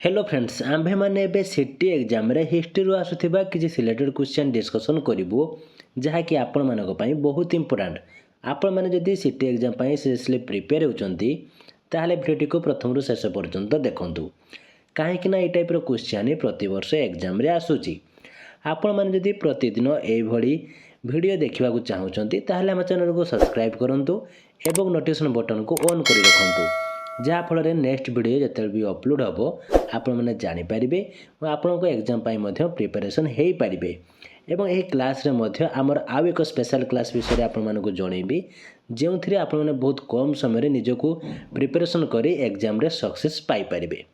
Hello friends आम्भे माने एबे city exam रे हिस्ट्री रु आसुथिबा किछि सिलेक्टेड क्वेश्चन डिस्कशन करिवो जहाँकि आपण मानक पई बहुत इंपोर्टेंट। आपण माने जदि सिटी एग्जाम पई सीरियसली प्रिपेयर होचंती ताहले भिडियो को प्रथम रु शेष पर्यंत देखंतु काहे कि ना ए टाइप रो क्वेश्चन प्रति वर्ष एग्जाम रे आसुची। आपण माने जदि प्रतिदिन एई भली भिडियो देखिबा को चाहुचंती ताहले हम चैनल को सब्सक्राइब करंतु एवं नोटिफिकेशन बटन को ऑन करि रखंतु जहाँ फल नेक्स्ट वीडियो जिते भी अपलोड हम आपण मैंने जानीपारे और आपण एग्जाम प्रिपरेशन हो पारे। एवं यही क्लास रे मध्य आमर आउ एक स्पेशल क्लास विषय आपण मानक जनइबी जो थी आपण मैंने बहुत कम समय निजको प्रिपरेशन करी एग्जाम रे सक्सेस पाई पारिबे।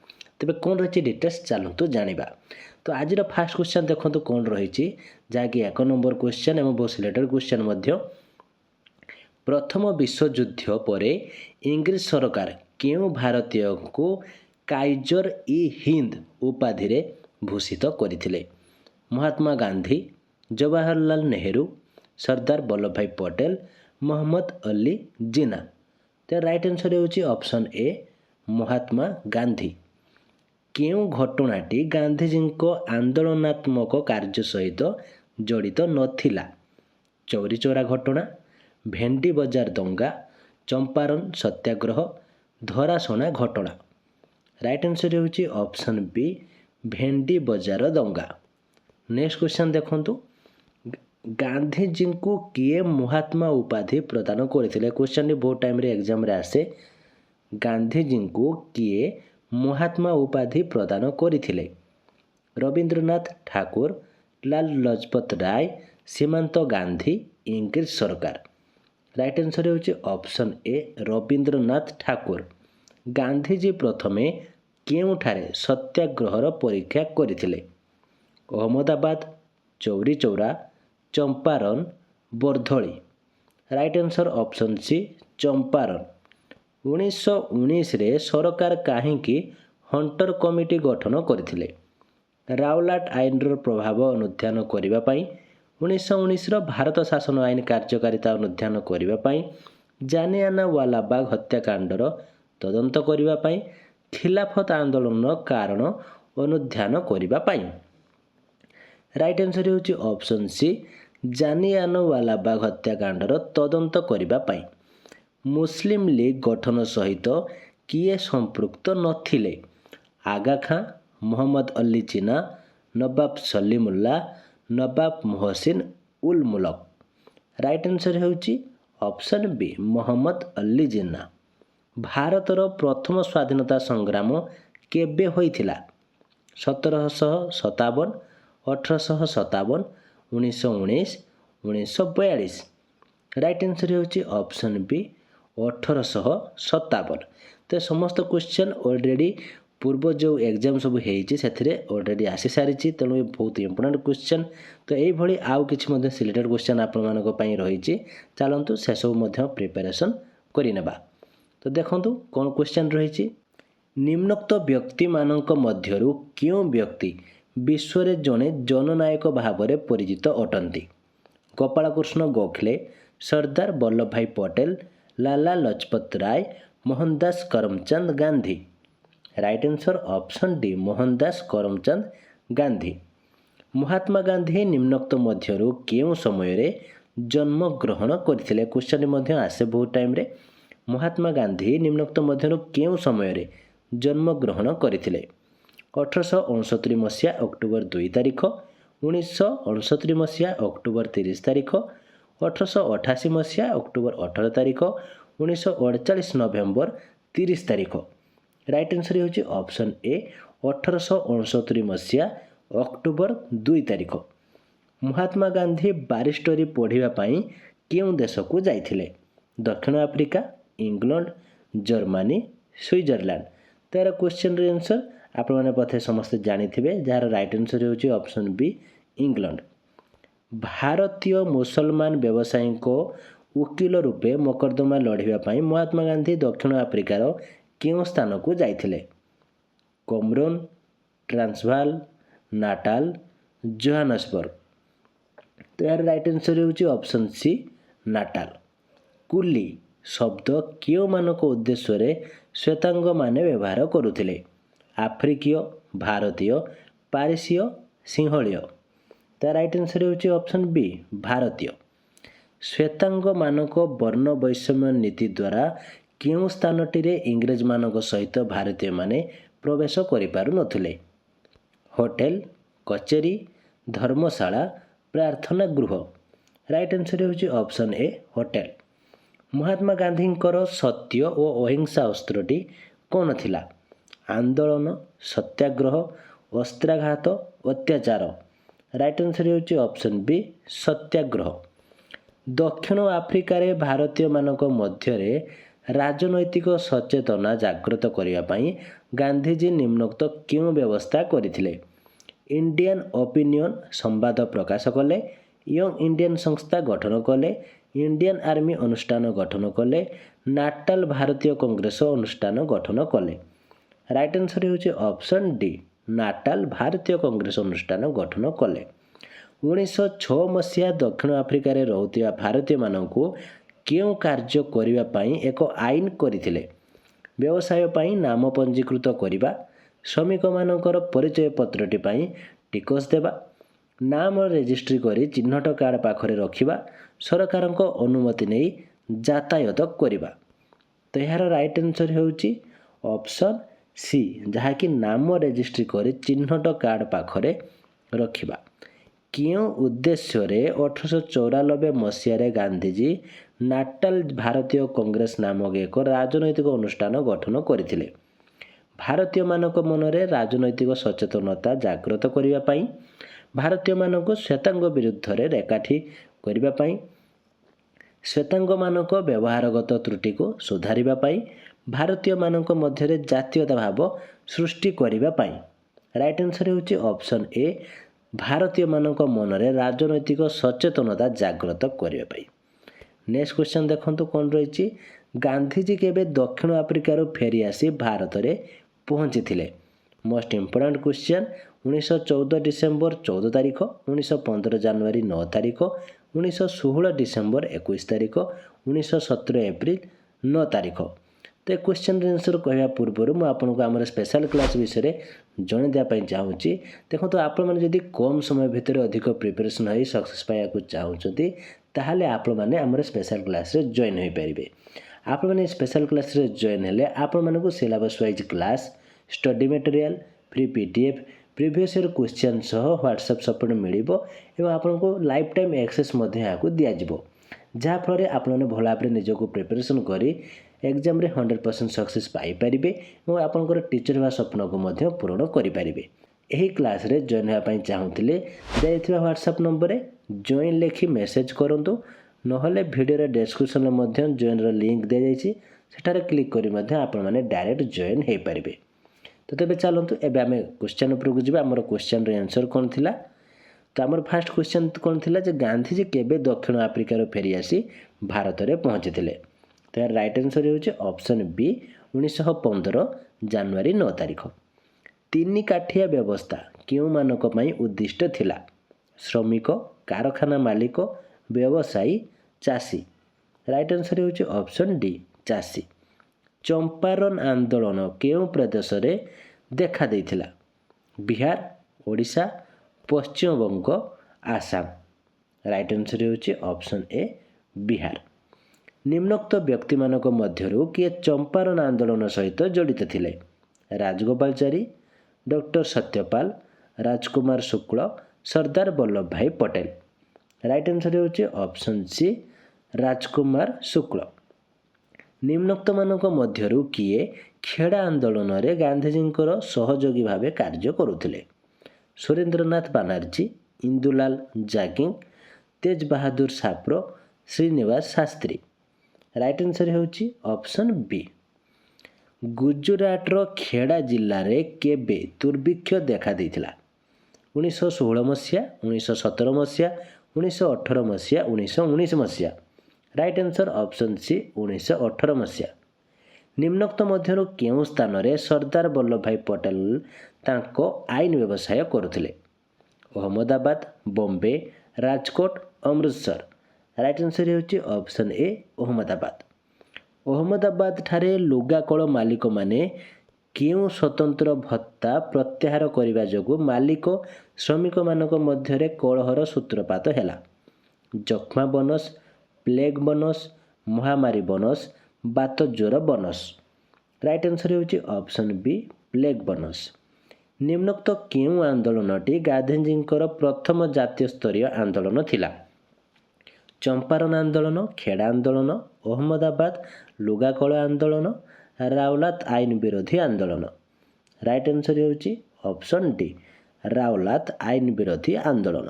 तेबे कौन रही डिटेल्स चलतु जानिबा। तो आज फास्ट क्वेश्चन देखो कौन रही जहाँकि 1 नंबर क्वेश्चन और बहुत सिलेक्टेड क्वेश्चन मध्य प्रथम विश्वयुद्ध पर इंग्लिश सरकार केउ भारतीय को काइजर ई हिंद उपाधि रे भूषित करथिले? महात्मा गांधी, जवाहरलाल नेहरू, सरदार वल्लभ भाई पटेल, मोहम्मद अली जिन्ना। तो राइट आंसर होची ऑप्शन ए महात्मा गांधी। केउ घटनाटी गांधीजी को आंदोलनात्मक कार्य सहित जड़ित नथिला? चौरी चौरा घटना, भेंडी बजार दंगा, चंपारण सत्याग्रह, धराशना घटना। राइट आंसर होची ऑप्शन बी भेंडी बजार दंगा। नेक्स्ट क्वेश्चन देखंतु गांधीजी को किए महात्मा उपाधि प्रदान करथिले? क्वेश्चन बहुत टाइम रे एग्जाम रे आसे। गांधीजी को किए महात्मा उपाधि प्रदान करथिले? रविंद्रनाथ ठाकुर, लाल लजपत राय, सीमांत गांधी, इंग्लिश सरकार। राइट आंसर होची ऑप्शन ए रविंद्रनाथ ठाकुर। गांधीजी प्रथमे केउठारे सत्याग्रहर परीक्षा करथिले? अहमदाबाद, चौरी चौरा, चंपारण, वर्धली। Right answer option C Champaran. 1919 रे सरकार काहींकी हंटर कमिटी गठन करथिले? रावलाट आईन प्रभाव अनुध्यान करिबा पई, 1919 भारत शासन आईन कार्यकारिता अनुध्यान करिबा पई, जालियानवाला बाग हत्याकांडर तदंत करिबा पई, खिलाफत आंदोलन कारण अनुध्यान करिबा पई। राइट आंसर होची ऑप्शन सी जालियानवाला बाग हत्याकांडर तदंत करिबा पई। मुस्लिम लीग गठन सहित किए संपृक्त नथिले? आगा खां, मोहम्मद अली जिन्ना, नवाब सलीमुल्लाह, नवाब मोहसिन उल मुल्क। राइट आंसर होची ऑप्शन बी मोहम्मद अली जिन्ना। भारतर प्रथम स्वाधीनता संग्राम केबे होइथिला? 1757, 1857, 1919, 1942। राइट आंसर होची ऑप्शन बी 1857। तो समस्त क्वेश्चन ऑलरेडी पूर्व जो एग्जाम सब होइछि सेथिरे ऑलरेडी आसी सारिछि, तेणु बहुत इंपोर्टेंट क्वेश्चन। तो यही आउ किछि मध्य सिलेक्टेड क्वेश्चन आपण मानक पई रहिछि, चलंतु से सब मध्य प्रिपरेशन करिनेबा। तो देखंतु कौन क्वेश्चन रही निम्नोक्त व्यक्ति मानक मध्यरु क्यों व्यक्ति विश्व रे जने जननायक भाव में परिचित अटंती? Gopalkrishna Gokhale, Sardar Vallabhbhai Patel, Lala Lajpat Rai, Mohandas Karamchand Gandhi. Right answer option D Mohandas Karamchand Gandhi. Mahatma Gandhi निम्नोक्त मध्यरु केउ समय रे जन्म ग्रहण करथिले? क्वेश्चन मध्य आसे बहुत टाइम रे। महात्मा गांधी निम्नोक्त मध्यरु केउ समय रे जन्म ग्रहण करथिले? 1869 मसीहा अक्टोबर 2 तारिख, 1969 मसीहा अक्टोबर 30 तारिख, 1888 मसीहा अक्टोबर 18 तारिख, 1948 नवेम्बर 30 तारिख। राइट आंसर होची ऑप्शन ए 1869 मसीहा अक्टोबर 2 तारिख। महात्मा गांधी बारिस्टरी पढ़िबा पई केउ देश को जाइथिले? दक्षिण आफ्रिका, इंग्लैंड, जर्मनी, स्विट्जरलैंड। तार क्वेश्चन रे आंसर आपण माने पथे समस्त जानि थिबे, जार राइट आंसर होची ऑप्शन बी इंग्लैंड। भारतीय मुसलमान व्यवसायी को वकील रूपे मोकद्दमा लढ़िबा पई महात्मा गांधी दक्षिण आफ्रिकार केउ स्थान को जाइथिले? कोमरोन, ट्रांसवाल, नाटाल, जोहान्सबर्ग। तो यार राइट आंसर होची ऑप्शन सी नाटाल। कुली शब्द केउ मानक उद्देश्य रे श्वेतांग माने व्यवहार करुथिले? ଆଫ୍ରିକୀୟ, ଭାରତୀୟ, ପାରିସୀୟ, ସିଂହଳୀୟ। ତା ରାଇଟ୍ ଆନ୍ସର୍ ହେଉଛି ଅପସନ୍ ବି ଭାରତୀୟ। ଶ୍ୱେତାଙ୍ଗମାନଙ୍କ ବର୍ଣ୍ଣ ବୈଷମ୍ୟ ନୀତି ଦ୍ୱାରା କେଉଁ ସ୍ଥାନଟିରେ ଇଂରେଜମାନଙ୍କ ସହିତ ଭାରତୀୟମାନେ ପ୍ରବେଶ କରିପାରୁନଥିଲେ? ହୋଟେଲ, କଚେରୀ, ଧର୍ମଶାଳା, ପ୍ରାର୍ଥନା ଗୃହ। ରାଇଟ୍ ଆନ୍ସର୍ ହେଉଛି ଅପସନ୍ ଏ ହୋଟେଲ। ମହାତ୍ମା ଗାନ୍ଧୀଙ୍କର ସତ୍ୟ ଓ ଅହିଂସା ଅସ୍ତ୍ରଟି କ'ଣ ଥିଲା? ଆନ୍ଦୋଳନ, ସତ୍ୟାଗ୍ରହ, ଅସ୍ତ୍ରାଘାତ, ଅତ୍ୟାଚାର। ରାଇଟ୍ ଆନ୍ସର୍ ହେଉଛି ଅପସନ୍ ବି ସତ୍ୟାଗ୍ରହ। ଦକ୍ଷିଣ ଆଫ୍ରିକାରେ ଭାରତୀୟମାନଙ୍କ ମଧ୍ୟରେ ରାଜନୈତିକ ସଚେତନା ଜାଗ୍ରତ କରିବା ପାଇଁ ଗାନ୍ଧିଜୀ ନିମ୍ନୋକ୍ତ କେଉଁ ବ୍ୟବସ୍ଥା କରିଥିଲେ? ଇଣ୍ଡିଆନ୍ ଓପିନିଅନ୍ ସମ୍ବାଦ ପ୍ରକାଶ କଲେ, ୟଙ୍ଗ ଇଣ୍ଡିଆନ୍ ସଂସ୍ଥା ଗଠନ କଲେ, ଇଣ୍ଡିଆନ୍ ଆର୍ମି ଅନୁଷ୍ଠାନ ଗଠନ କଲେ, ନାଟାଲ ଭାରତୀୟ କଂଗ୍ରେସ ଅନୁଷ୍ଠାନ ଗଠନ କଲେ। ରାଇଟ୍ ଆନ୍ସର୍ ହେଉଛି ଅପସନ୍ ଡି ନାଟାଲ ଭାରତୀୟ କଂଗ୍ରେସ ଅନୁଷ୍ଠାନ ଗଠନ କଲେ। 1906 ମସିହା ଦକ୍ଷିଣ ଆଫ୍ରିକାରେ ରହୁଥିବା ଭାରତୀୟମାନଙ୍କୁ କେଉଁ କାର୍ଯ୍ୟ କରିବା ପାଇଁ ଏକ ଆଇନ କରିଥିଲେ? ବ୍ୟବସାୟ ପାଇଁ ନାମ ପଞ୍ଜୀକୃତ କରିବା, ଶ୍ରମିକମାନଙ୍କର ପରିଚୟ ପତ୍ରଟି ପାଇଁ ଟିକସ ଦେବା, ନାମ ରେଜିଷ୍ଟ୍ରି କରି ଚିହ୍ନଟ କାର୍ଡ଼ ପାଖରେ ରଖିବା, ସରକାରଙ୍କ ଅନୁମତି ନେଇ ଯାତାୟତ କରିବା। ତ ଏହାର ରାଇଟ୍ ଆନ୍ସର୍ ହେଉଛି ଅପସନ୍ ସି ଯାହାକି ନାମ ରେଜିଷ୍ଟ୍ରି କରି ଚିହ୍ନଟ କାର୍ଡ଼ ପାଖରେ ରଖିବା। କେଉଁ ଉଦ୍ଦେଶ୍ୟରେ 1894 ମସିହାରେ ଗାନ୍ଧିଜୀ ନାଟାଲ ଭାରତୀୟ କଂଗ୍ରେସ ନାମକ ଏକ ରାଜନୈତିକ ଅନୁଷ୍ଠାନ ଗଠନ କରିଥିଲେ? ଭାରତୀୟମାନଙ୍କ ମନରେ ରାଜନୈତିକ ସଚେତନତା ଜାଗ୍ରତ କରିବା ପାଇଁ, ଭାରତୀୟମାନଙ୍କୁ ଶ୍ୱେତାଙ୍ଗ ବିରୁଦ୍ଧରେ ଏକାଠି କରିବା ପାଇଁ, ଶ୍ୱେତାଙ୍ଗମାନଙ୍କ ବ୍ୟବହାରଗତ ତ୍ରୁଟିକୁ ସୁଧାରିବା ପାଇଁ, ଭାରତୀୟମାନଙ୍କ ମଧ୍ୟରେ ଜାତୀୟତା ଭାବ ସୃଷ୍ଟି କରିବା ପାଇଁ। ରାଇଟ୍ ଆନ୍ସର୍ ହେଉଛି ଅପସନ୍ ଏ ଭାରତୀୟମାନଙ୍କ ମନରେ ରାଜନୈତିକ ସଚେତନତା ଜାଗ୍ରତ କରିବା ପାଇଁ। ନେକ୍ସଟ କ୍ୱେଶ୍ଚନ୍ ଦେଖନ୍ତୁ କ'ଣ ରହିଛି? ଗାନ୍ଧିଜୀ କେବେ ଦକ୍ଷିଣ ଆଫ୍ରିକାରୁ ଫେରି ଆସି ଭାରତରେ ପହଞ୍ଚିଥିଲେ? Most important question. 1914 ଡିସେମ୍ବର 14 ତାରିଖ, 1915 ଜାନୁଆରୀ 9 ତାରିଖ, 1916 ଡିସେମ୍ବର 21 ତାରିଖ, 1917 ଏପ୍ରିଲ 9 ତାରିଖ। ତ ଏ କ୍ୱେଶ୍ଚନ୍ର ଆନ୍ସର୍ କହିବା ପୂର୍ବରୁ ମୁଁ ଆପଣଙ୍କୁ ଆମର ସ୍ପେଶାଲ କ୍ଲାସ୍ ବିଷୟରେ ଜଣାଇ ଦେବା ପାଇଁ ଚାହୁଁଛି। ଦେଖନ୍ତୁ, ଆପଣମାନେ ଯଦି କମ୍ ସମୟ ଭିତରେ ଅଧିକ ପ୍ରିପାରେସନ୍ ହୋଇ ସକ୍ସେସ୍ ପାଇବାକୁ ଚାହୁଁଛନ୍ତି, ତାହେଲେ ଆପଣମାନେ ଆମର ସ୍ପେଶାଲ କ୍ଲାସ୍ରେ ଜଏନ୍ ହୋଇପାରିବେ। ଆପଣମାନେ ସ୍ପେଶାଲ କ୍ଲାସ୍ରେ ଜଏନ୍ ହେଲେ ଆପଣମାନଙ୍କୁ syllabus wise class, study material, free PDF, previous year question ସହ ହ୍ୱାଟ୍ସଆପ୍ ସପୋର୍ଟ ମିଳିବ ଏବଂ ଆପଣଙ୍କୁ ଲାଇଫ୍ ଟାଇମ୍ ଆକ୍ସେସ୍ ମଧ୍ୟ ଏହାକୁ ଦିଆଯିବ। ଯାହାଫଳରେ ଆପଣମାନେ ଭଲ ଭାବରେ ନିଜକୁ ପ୍ରିପାରେସନ୍ କରି ଏକ୍ଜାମ୍ରେ 100% ସକ୍ସେସ୍ ପାଇପାରିବେ ଏବଂ ଆପଣଙ୍କର ଟିଚର୍ ହେବା ସ୍ୱପ୍ନକୁ ମଧ୍ୟ ପୂରଣ କରିପାରିବେ। ଏହି କ୍ଲାସ୍ରେ ଜଏନ୍ ହେବା ପାଇଁ ଚାହୁଁଥିଲେ ଦିଆଯାଇଥିବା ହ୍ୱାଟ୍ସଆପ୍ ନମ୍ବରରେ ଜଏନ୍ ଲେଖି ମେସେଜ୍ କରନ୍ତୁ, ନହେଲେ ଭିଡ଼ିଓର ଡେସ୍କ୍ରିପ୍ସନ୍ରେ ମଧ୍ୟ ଜଏନ୍ର ଲିଙ୍କ୍ ଦିଆଯାଇଛି, ସେଠାରେ କ୍ଲିକ୍ କରି ମଧ୍ୟ ଆପଣମାନେ ଡାଇରେକ୍ଟ ଜଏନ୍ ହୋଇପାରିବେ। ତ ତେବେ ଚାଲନ୍ତୁ ଏବେ ଆମେ କ୍ୱେଶ୍ଚନ୍ ଉପରକୁ ଯିବା। ଆମର କ୍ୱେଶ୍ଚନ୍ର ଆନ୍ସର୍ କ'ଣ ଥିଲା? ତ ଆମର ଫାର୍ଷ୍ଟ କ୍ୱେଶ୍ଚନ୍ କ'ଣ ଥିଲା ଯେ ଗାନ୍ଧିଜୀ କେବେ ଦକ୍ଷିଣ ଆଫ୍ରିକାରୁ ଫେରିଆସି ଭାରତରେ ପହଞ୍ଚିଥିଲେ? ତ ଏହାର ରାଇଟ୍ ଆନ୍ସର୍ ହେଉଛି ଅପସନ୍ ବି 1915 ଜାନୁଆରୀ 9 ତାରିଖ। ତିନି କାଠିଆ ବ୍ୟବସ୍ଥା କେଉଁମାନଙ୍କ ପାଇଁ ଉଦ୍ଦିଷ୍ଟ ଥିଲା? ଶ୍ରମିକ, କାରଖାନା ମାଲିକ, ବ୍ୟବସାୟୀ, ଚାଷୀ। ରାଇଟ୍ ଆନ୍ସର୍ ହେଉଛି ଅପସନ୍ ଡି ଚାଷୀ। ଚମ୍ପାରନ ଆନ୍ଦୋଳନ କେଉଁ ପ୍ରଦେଶରେ ଦେଖା ଦେଇଥିଲା? ବିହାର, ଓଡ଼ିଶା, ପଶ୍ଚିମବଙ୍ଗ, ଆସାମ। ରାଇଟ୍ ଆନ୍ସର୍ ହେଉଛି ଅପସନ୍ ଏ ବିହାର। ନିମ୍ନୋକ୍ତ ବ୍ୟକ୍ତିମାନଙ୍କ ମଧ୍ୟରୁ କିଏ ଚମ୍ପାରନ ଆନ୍ଦୋଳନ ସହିତ ଜଡ଼ିତ ଥିଲେ? ରାଜଗୋପାଳଚାରୀ, ଡକ୍ଟର ସତ୍ୟପାଲ, ରାଜକୁମାର ଶୁକ୍ଳ, ସର୍ଦ୍ଦାର ବଲ୍ଲଭ ଭାଇ ପଟେଲ। ରାଇଟ୍ ଆନ୍ସର୍ ହେଉଛି ଅପସନ୍ ସି ରାଜକୁମାର ଶୁକ୍ଳ। ନିମ୍ନୋକ୍ତମାନଙ୍କ ମଧ୍ୟରୁ କିଏ ଖେଡ଼ା ଆନ୍ଦୋଳନରେ ଗାନ୍ଧିଜୀଙ୍କର ସହଯୋଗୀ ଭାବେ କାର୍ଯ୍ୟ କରୁଥିଲେ? ସୁରେନ୍ଦ୍ରନାଥ ବାନାର୍ଜୀ, ଇନ୍ଦୁଲାଲ ଜାଗିଂ, ତେଜ ବାହାଦୁର ସାପ୍ରୋ, ଶ୍ରୀନିବାସ ଶାସ୍ତ୍ରୀ। ରାଇଟ୍ ଆନ୍ସର୍ ହେଉଛି ଅପସନ୍ ବି। ଗୁଜୁରାଟର ଖେଡ଼ା ଜିଲ୍ଲାରେ କେବେ ଦୁର୍ଭିକ୍ଷ ଦେଖା ଦେଇଥିଲା? 1916 ମସିହା, 1917 ମସିହା, 1918 ମସିହା, 1919 ମସିହା। ରାଇଟ୍ ଆନ୍ସର୍ ଅପସନ୍ ସି 1918 ମସିହା। ନିମ୍ନୋକ୍ତ ମଧ୍ୟରୁ କେଉଁ ସ୍ଥାନରେ ସର୍ଦ୍ଦାର ବଲ୍ଲଭ ଭାଇ ପଟେଲ ତାଙ୍କ ଆଇନ ବ୍ୟବସାୟ କରୁଥିଲେ? ଅହମ୍ମଦାବାଦ, ବମ୍ବେ, ରାଜକୋଟ, ଅମୃତସର। ରାଇଟ୍ ଆନ୍ସର୍ ହେଉଛି ଅପସନ୍ ଏ ଅହମ୍ମଦାବାଦ। ଅହମ୍ମଦାବାଦ ଠାରେ ଲୁଗାକଳ ମାଲିକମାନେ କେଉଁ ସ୍ୱତନ୍ତ୍ର ଭତ୍ତା ପ୍ରତ୍ୟାହାର କରିବା ଯୋଗୁଁ ମାଲିକ ଶ୍ରମିକମାନଙ୍କ ମଧ୍ୟରେ କଳହର ସୂତ୍ରପାତ ହେଲା? ଯକ୍ଷ୍ମା ବୋନସ୍, ପ୍ଲେଗ୍ ବୋନସ୍, ମହାମାରୀ ବୋନସ୍, ବାତ ଜ୍ୱର ବୋନସ୍। ରାଇଟ୍ ଆନ୍ସର୍ ହେଉଛି ଅପସନ୍ ବି ପ୍ଲେଗ୍ ବୋନସ୍। ନିମ୍ନୋକ୍ତ କେଉଁ ଆନ୍ଦୋଳନଟି ଗାନ୍ଧୀଜୀଙ୍କର ପ୍ରଥମ ଜାତୀୟ ସ୍ତରୀୟ ଆନ୍ଦୋଳନ ଥିଲା? ଚମ୍ପାରଣ ଆନ୍ଦୋଳନ, ଖେଡ଼ା ଆନ୍ଦୋଳନ, ଅହମ୍ମଦାବାଦ ଲୁଗାକଳ ଆନ୍ଦୋଳନ, ରାଓଲାତ ଆଇନ ବିରୋଧୀ ଆନ୍ଦୋଳନ। ରାଇଟ୍ ଆନ୍ସର୍ ହେଉଛି ଅପସନ୍ ଡି ରାଓଲାତ ଆଇନ ବିରୋଧୀ ଆନ୍ଦୋଳନ।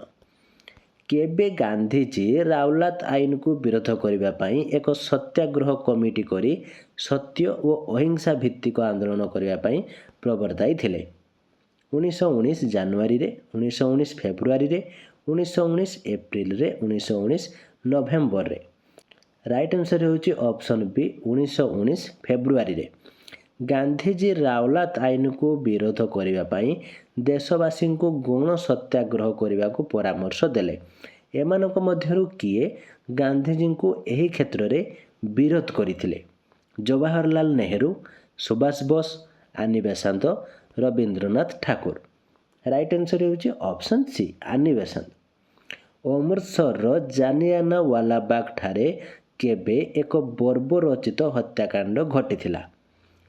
କେବେ ଗାନ୍ଧୀଜୀ ରାଓଲାତ ଆଇନକୁ ବିରୋଧ କରିବା ପାଇଁ ଏକ ସତ୍ୟାଗ୍ରହ କମିଟି କରି ସତ୍ୟ ଓ ଅହିଂସା ଭିତ୍ତିକ ଆନ୍ଦୋଳନ କରିବା ପାଇଁ ପ୍ରବର୍ତ୍ତାଇଥିଲେ? 1919 ଜାନୁଆରୀରେ, 1919 ଫେବୃଆରୀରେ, 1919 ଏପ୍ରିଲରେ, 1919 ନଭେମ୍ବରରେ। ରାଇଟ୍ ଆନ୍ସର୍ ହେଉଛି ଅପସନ୍ ବି 1919 ଫେବୃଆରୀରେ। ଗାନ୍ଧୀଜୀ ରାଓଲାତ ଆଇନକୁ ବିରୋଧ କରିବା ପାଇଁ ଦେଶବାସୀଙ୍କୁ ଗଣ ସତ୍ୟାଗ୍ରହ କରିବାକୁ ପରାମର୍ଶ ଦେଲେ? ଏମାନଙ୍କ ମଧ୍ୟରୁ କିଏ ଗାନ୍ଧୀଜୀଙ୍କୁ ଏହି କ୍ଷେତ୍ରରେ ବିରୋଧ କରିଥିଲେ? ଜବାହରଲାଲ ନେହେରୁ, ସୁଭାଷ ବୋଷ, ଆନି ବେସାନ୍ତ, ରବୀନ୍ଦ୍ରନାଥ ଠାକୁର। ରାଇଟ୍ ଆନ୍ସର୍ ହେଉଛି ଅପସନ୍ ସି ଆନି ବେସାନ୍ତ। ଅମୃତସରର ଜାଲିଆନାୱାଲାବାଗ ଠାରେ କେବେ ଏକ ବର୍ବରୋଚିତ ହତ୍ୟାକାଣ୍ଡ ଘଟିଥିଲା?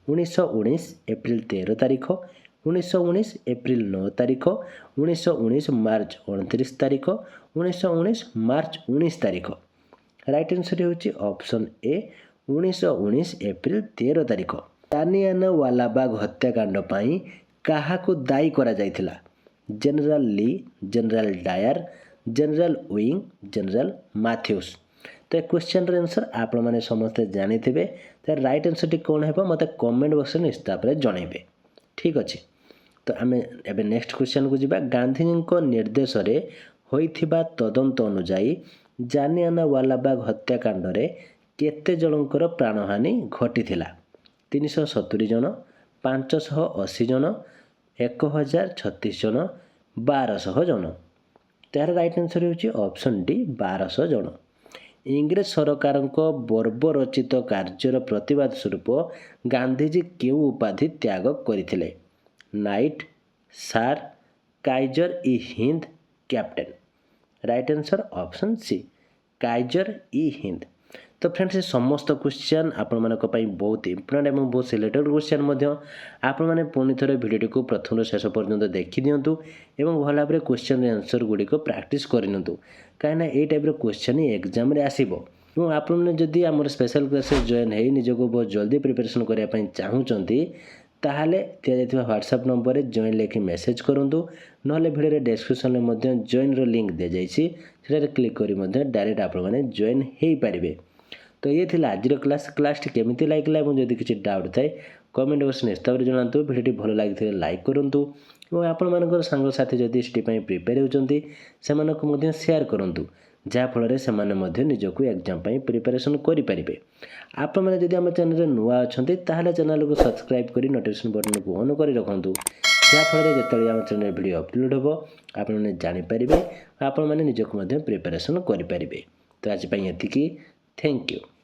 1919 ଏପ୍ରିଲ 13 ତାରିଖ, 1919 ଏପ୍ରିଲ 9 ତାରିଖ, 1919 ମାର୍ଚ୍ଚ 29 ତାରିଖ, 1919 ମାର୍ଚ୍ଚ 19 ତାରିଖ। ରାଇଟ୍ ଆନ୍ସର୍ ହେଉଛି ଅପସନ୍ ଏ 1919 ଏପ୍ରିଲ 13 ତାରିଖ। ଜାଲିଆନାୱାଲାବାଗ ହତ୍ୟାକାଣ୍ଡ ପାଇଁ କାହାକୁ ଦାୟୀ କରାଯାଇଥିଲା? General Lee, General Dyer, General Wing, General Matthews. ତ ଏ କ୍ୱେଶ୍ଚନର ଆନ୍ସର୍ ଆପଣମାନେ ସମସ୍ତେ ଜାଣିଥିବେ। ତ ରାଇଟ୍ ଆନ୍ସର୍ଟି କ'ଣ ହେବ ମୋତେ କମେଣ୍ଟ ବକ୍ସରେ ନିଶ୍ଚିତ ଭାବରେ ଜଣାଇବେ। ଠିକ୍ ଅଛି, ତ ଆମେ ଏବେ ନେକ୍ସଟ କ୍ୱେଶ୍ଚନକୁ ଯିବା। ଗାନ୍ଧୀଜୀଙ୍କ ନିର୍ଦ୍ଦେଶରେ ହୋଇଥିବା ତଦନ୍ତ ଅନୁଯାୟୀ ଜାଲିଆନାୱାଲାବାଗ ହତ୍ୟାକାଣ୍ଡରେ କେତେ ଜଣଙ୍କର ପ୍ରାଣହାନି ଘଟିଥିଲା? 370 ଜଣ, 580 ଜଣ, 1036 ଜଣ, 1200 ଜଣ। ତାହାର ରାଇଟ୍ ଆନ୍ସର୍ ହେଉଛି ଅପସନ୍ ଡି 1200 ଜଣ। ଇଂରେଜ ସରକାରଙ୍କ ବର୍ବରୋଚିତ କାର୍ଯ୍ୟର ପ୍ରତିବାଦ ସ୍ୱରୂପ ଗାନ୍ଧୀଜୀ କେଉଁ ଉପାଧି ତ୍ୟାଗ କରିଥିଲେ? Knight, sir, Kaiser i Hind, captain. Right answer option C Kaiser i Hind. ତ ଫ୍ରେଣ୍ଡସ୍, ଏ ସମସ୍ତ କ୍ୱେଶ୍ଚନ୍ ଆପଣମାନଙ୍କ ପାଇଁ ବହୁତ ଇମ୍ପୋର୍ଟାଣ୍ଟ ଏବଂ ବହୁତ ସିଲେକ୍ଟେଡ଼ କ୍ୱେଶ୍ଚନ୍ ମଧ୍ୟ। ଆପଣମାନେ ପୁଣି ଥରେ ଭିଡ଼ିଓଟିକୁ ପ୍ରଥମରୁ ଶେଷ ପର୍ଯ୍ୟନ୍ତ ଦେଖିଦିଅନ୍ତୁ ଏବଂ ଭଲ ଭାବରେ କ୍ୱେଶ୍ଚନ୍ ଆନ୍ସର୍ ଗୁଡ଼ିକ ପ୍ରାକ୍ଟିସ୍ କରିନିଅନ୍ତୁ, କାହିଁକିନା ଏଇ ଟାଇପ୍ର କ୍ୱେଶ୍ଚନ୍ ହିଁ ଏକ୍ଜାମ୍ରେ ଆସିବ। ଏବଂ ଆପଣମାନେ ଯଦି ଆମର ସ୍ପେଶାଲ୍ କ୍ଲାସ୍ରେ ଜଏନ୍ ହେଇ ନିଜକୁ ବହୁତ ଜଲ୍ଦି ପ୍ରିପାରେସନ୍ କରିବା ପାଇଁ ଚାହୁଁଛନ୍ତି, ତାହେଲେ ଦିଆଯାଇଥିବା ହ୍ୱାଟ୍ସଆପ୍ ନମ୍ବରରେ ଜଏନ୍ ଲେଖି ମେସେଜ୍ କରନ୍ତୁ। ନହେଲେ ଭିଡ଼ିଓରେ ଡେସ୍କ୍ରିପ୍ସନ୍ରେ ମଧ୍ୟ ଜଏନ୍ର ଲିଙ୍କ୍ ଦିଆଯାଇଛି, ସେଠାରେ କ୍ଲିକ୍ କରି ମଧ୍ୟ ଡାଇରେକ୍ଟ ଆପଣମାନେ ଜଏନ୍ ହୋଇପାରିବେ। ତ ଇଏ ଥିଲା ଆଜିର କ୍ଲାସ୍ଟି କେମିତି ଲାଗିଲା ଏବଂ ଯଦି କିଛି ଡାଉଟ୍ ଥାଏ କମେଣ୍ଟ ବକ୍ସରେ ନିଶ୍ଚିତ ଭାବରେ ଜଣାନ୍ତୁ। ଭିଡ଼ିଓଟି ଭଲ ଲାଗିଥିଲେ ଲାଇକ୍ କରନ୍ତୁ ଏବଂ ଆପଣମାନଙ୍କର ସାଙ୍ଗସାଥି ଯଦି ସିଟି ପାଇଁ ପ୍ରିପେୟାର ହେଉଛନ୍ତି ସେମାନଙ୍କୁ ମଧ୍ୟ ସେୟାର କରନ୍ତୁ, ଯାହାଫଳରେ ସେମାନେ ମଧ୍ୟ ନିଜକୁ ଏକ୍ଜାମ୍ ପାଇଁ ପ୍ରିପାରେସନ୍ କରିପାରିବେ। ଆପଣମାନେ ଯଦି ଆମ ଚ୍ୟାନେଲରେ ନୂଆ ଅଛନ୍ତି ତାହେଲେ ଚ୍ୟାନେଲକୁ ସବସ୍କ୍ରାଇବ୍ କରି ନୋଟିଫିକେସନ୍ ବଟନକୁ ଅନ୍ କରି ରଖନ୍ତୁ, ଯାହାଫଳରେ ଯେତେବେଳେ ଆମ ଚ୍ୟାନେଲରେ ଭିଡ଼ିଓ ଅପଲୋଡ଼ ହେବ ଆପଣମାନେ ଜାଣିପାରିବେ, ଆପଣମାନେ ନିଜକୁ ମଧ୍ୟ ପ୍ରିପାରେସନ୍ କରିପାରିବେ। ତ ଆଜି ପାଇଁ ଏତିକି। Thank you.